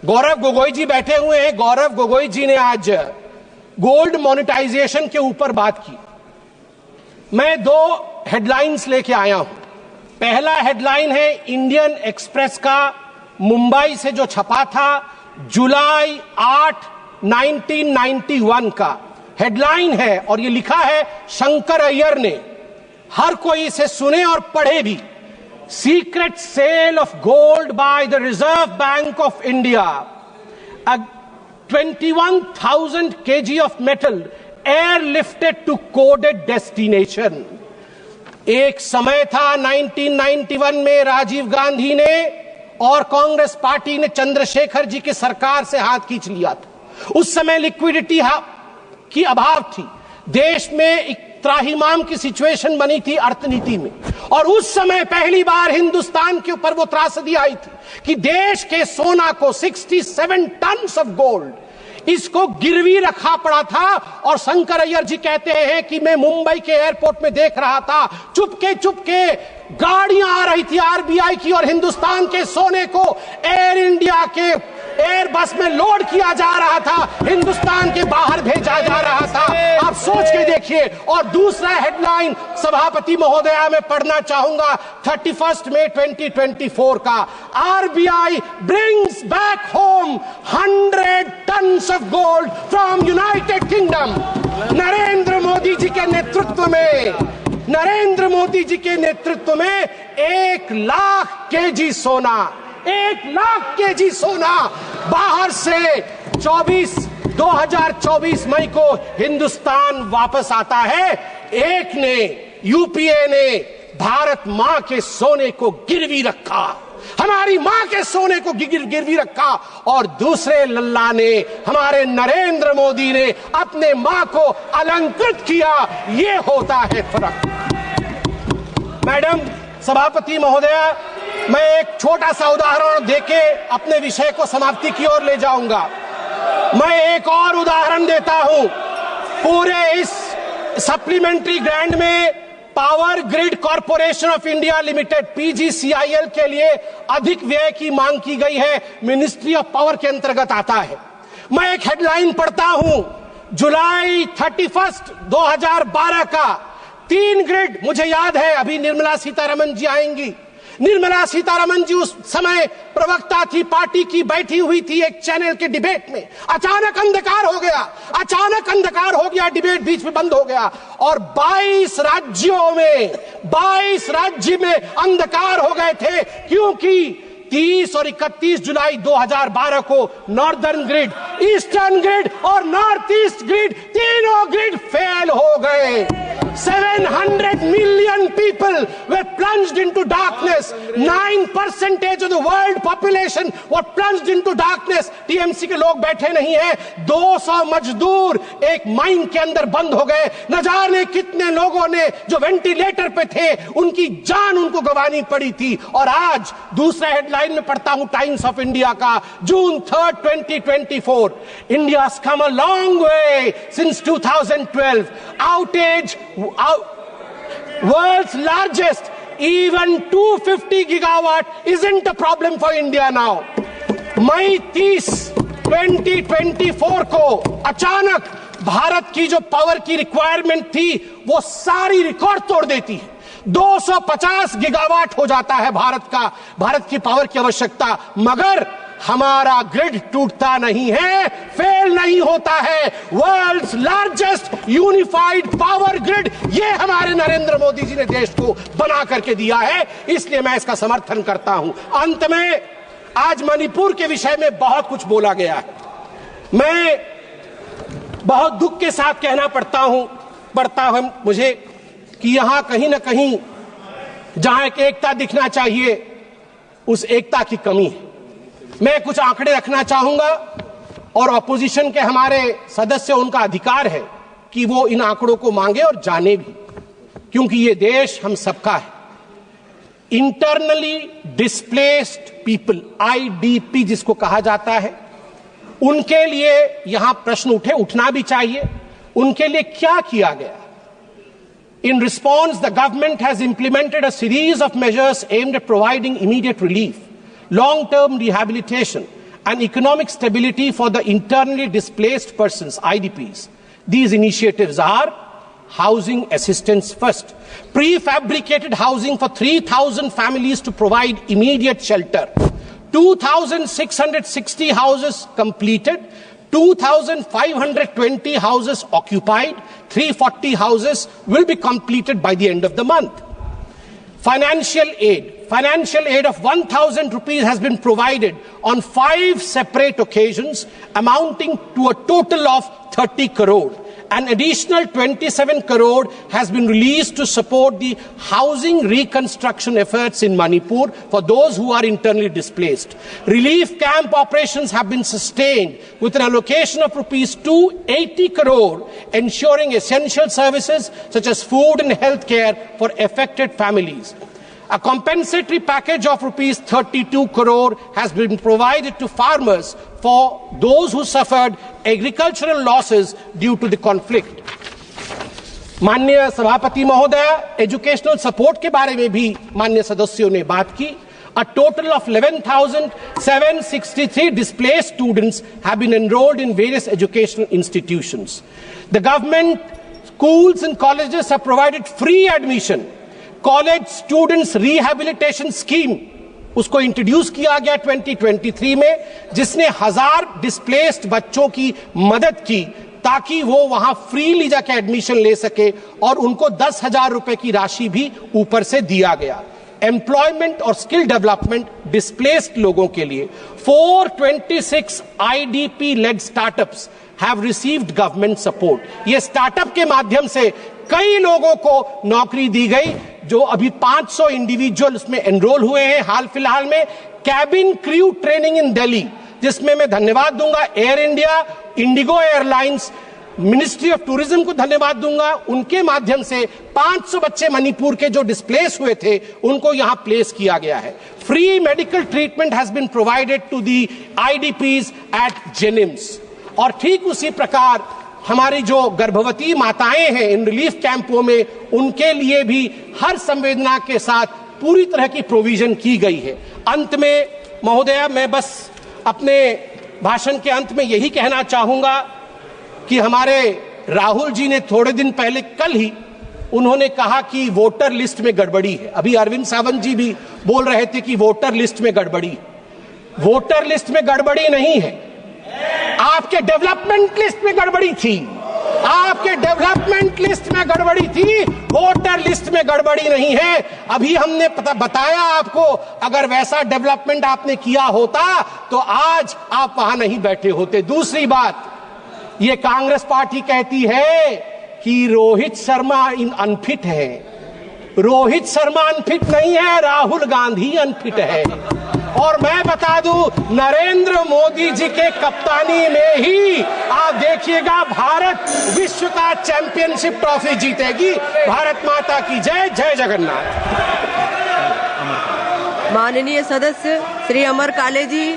गौरव गोगोई जी बैठे हुए हैं। गौरव गोगोई जी ने आज गोल्ड मोनेटाइजेशन के ऊपर बात की। मैं दो हेडलाइंस लेके आया हूं। पहला हेडलाइन है इंडियन एक्सप्रेस का मुंबई से जो छपा था जुलाई 8, 1991 का हेडलाइन है, और ये लिखा है शंकर अय्यर ने। हर कोई इसे सुने और पढ़े भी। Secret sale of gold by the Reserve Bank of India, 21,000 kg of metal airlifted to coded destination। एक समय था 1991 में राजीव गांधी ने और कांग्रेस पार्टी ने चंद्रशेखर जी की सरकार से हाथ खींच लिया था। उस समय लिक्विडिटी की अभाव थी, देश में एक त्राहिमाम की सिचुएशन बनी थी अर्थनीति में, और उस समय पहली बार हिंदुस्तान के ऊपर वो त्रासदी आई थी कि देश के सोना को 67 टन्स ऑफ गोल्ड इसको गिरवी रखा पड़ा था। और शंकर अय्यर जी कहते हैं कि मैं मुंबई के एयरपोर्ट में देख रहा था, चुपके चुपके गाड़ियां आ रही थी आरबीआई की, और हिंदुस्तान के सोने को एयर इंडिया के एयर बस में लोड किया जा रहा था, हिंदुस्तान के बाहर भेजा जा रहा था। आप सोच के देखिए। और दूसरा हेडलाइन सभापति महोदया में पढ़ना चाहूंगा 31 मई 2024 का, RBI brings back home 100 tons of gold from United Kingdom. Narendra Modi ji के नेतृत्व में 1 लाख केजी सोना, 1 लाख केजी सोना बाहर से 2024 मई को हिंदुस्तान वापस आता है। एक ने, यूपीए ने भारत मां के सोने को गिरवी रखा, हमारी मां के सोने को गिरवी रखा, और दूसरे लल्ला ने, हमारे नरेंद्र मोदी ने अपने मां को अलंकृत किया। ये होता है फर्क। मैडम सभापति महोदया, मैं एक छोटा सा उदाहरण देके अपने विषय को समाप्ति की ओर ले जाऊंगा। मैं एक और उदाहरण देता हूं। पूरे इस सप्लीमेंट्री ग्रांट में power grid corporation of India limited PGCIL के लिए अधिक व्यय की मांग की गई है, मिनिस्ट्री ऑफ पावर के अंतर्गत आता है। मैं एक हेडलाइन पढ़ता हूं जुलाई 31, 2012 का, 3 ग्रिड, मुझे याद है अभी निर्मला सीतारमन जी आएंगी। निर्मला सीतारमन जी उस समय प्रवक्ता थी, पार्टी की, बैठी हुई थी एक चैनल के डिबेट में। अचानक अंधकार हो गया, डिबेट बीच में बंद हो गया, और 22 राज्य में अंधकार हो गए थे, क्योंकि 30 और 31 जुलाई 2012 को नॉर्दर्न ग्रिड, ईस्टर्न ग्रिड और नॉर्थ ईस्ट ग्रिड, तीनों ग्रिड फेल हो गए। 700 million people were plunged into darkness. 9% of the world population were plunged into darkness. TMC के लोग बैठे नहीं हैं। 200 मजदूर एक माइन के अंदर बंद हो गए। न जाने कितने लोगों ने जो वेंटिलेटर पे थे उनकी जान उनको गंवानी पड़ी थी। और आज दूसरा हेडलाइन में पढ़ता हूं टाइम्स ऑफ इंडिया का, जून 3, 2024, India's come a long way since 2012. Outage, world's largest, even 250 gigawatt isn't a problem for India now. मई 30, 2024 को अचानक भारत की जो पावर की रिक्वायरमेंट थी वो सारी रिकॉर्ड तोड़ देती है। 250 गीगावाट हो जाता है भारत की पावर की आवश्यकता, मगर हमारा ग्रिड टूटता नहीं है, फेल नहीं होता है। World's largest unified power grid, ये हमारे नरेंद्र मोदी जी ने देश को बना करके दिया है, इसलिए मैं इसका समर्थन करता हूं। अंत में, आज मणिपुर के विषय में बहुत कुछ बोला गया है। मैं बहुत दुख के साथ कहना पड़ता है मुझे कि यहां कहीं ना कहीं जहां एक एकता दिखना चाहिए, उस एकता की कमी है। मैं कुछ आंकड़े रखना चाहूंगा, और अपोजिशन के हमारे सदस्य, उनका अधिकार है कि वो इन आंकड़ों को मांगे और जाने भी, क्योंकि ये देश हम सबका है। इंटरनली डिस्प्लेस्ड पीपल, आईडीपी जिसको कहा जाता है, उनके लिए यहां प्रश्न उठना भी चाहिए। उनके लिए क्या किया गया? In response, the government has implemented a series of measures aimed at providing immediate relief, long-term rehabilitation and economic stability for the internally displaced persons, IDPs. These initiatives are housing assistance first, prefabricated housing for 3,000 families to provide immediate shelter, 2,660 houses completed, 2,520 houses occupied, 340 houses will be completed by the end of the month. Financial aid of 1,000 rupees has been provided on 5 separate occasions, amounting to a total of 30 crore. An additional 27 crore has been released to support the housing reconstruction efforts in Manipur for those who are internally displaced. Relief camp operations have been sustained with an allocation of rupees 280 crore, ensuring essential services such as food and health care for affected families. A compensatory package of rupees 32 crore has been provided to farmers for those who suffered agricultural losses due to the conflict. माननीय सभापति महोदय, educational support के बारे में भी माननीय सदस्यों ने बात की. A total of 11,763 displaced students have been enrolled in various educational institutions. The government, schools and colleges have provided free admission. College students rehabilitation scheme उसको इंट्रोड्यूस किया गया 2023 में, जिसने 1000 डिस्प्लेस्ड बच्चों की मदद की ताकि वो वहां फ्रीली जाके एडमिशन ले सके, और उनको 10,000 रुपए की राशि भी ऊपर से दिया गया. एम्प्लॉयमेंट और स्किल डेवलपमेंट डिस्प्लेस्ड लोगों के लिए 426 IDP led startups have received government support. ये स्टार्टअप के माध्यम से कई लोगों को नौकरी दी गई. जो अभी 500 इंडिविजुअल उसमें एनरोल हुए हैं हाल फिलहाल में. Cabin crew training in Delhi, जिसमें मैं धन्यवाद दूंगा air India, Indigo airlines, ministry of tourism को धन्यवाद दूंगा. उनके माध्यम से 500 बच्चे मणिपुर के जो डिस्प्लेस हुए थे उनको यहां प्लेस किया गया है. Free medical treatment has been provided to the IDPs at Jenims. और ठीक उसी प्रकार हमारी जो गर्भवती माताएं हैं इन रिलीफ कैंपों में, उनके लिए भी हर संवेदना के साथ पूरी तरह की प्रोविजन की गई है. अंत में महोदय, मैं बस अपने भाषण के अंत में यही कहना चाहूंगा कि हमारे राहुल जी ने थोड़े दिन पहले, कल ही उन्होंने कहा कि वोटर लिस्ट में गड़बड़ी है. अभी अरविंद सावंत जी भी बोल रहे थे कि वोटर लिस्ट में गड़बड़ी. वोटर लिस्ट में गड़बड़ी नहीं है, आपके डेवलपमेंट लिस्ट में गड़बड़ी थी. आपके डेवलपमेंट लिस्ट में गड़बड़ी थी, वोटर लिस्ट में गड़बड़ी नहीं है. अभी हमने बताया आपको, अगर वैसा डेवलपमेंट आपने किया होता तो आज आप वहां नहीं बैठे होते. दूसरी बात, ये कांग्रेस पार्टी कहती है कि रोहित शर्मा अनफिट है. रोहित शर्मा अनफिट नहीं है, राहुल गांधी अनफिट है. और मैं बता दूं, नरेंद्र मोदी जी के कप्तानी में ही आप देखिएगा भारत विश्व का चैंपियनशिप ट्रॉफी जीतेगी. भारत माता की जय. जय जगन्नाथ. माननीय सदस्य श्री अमर काले जी.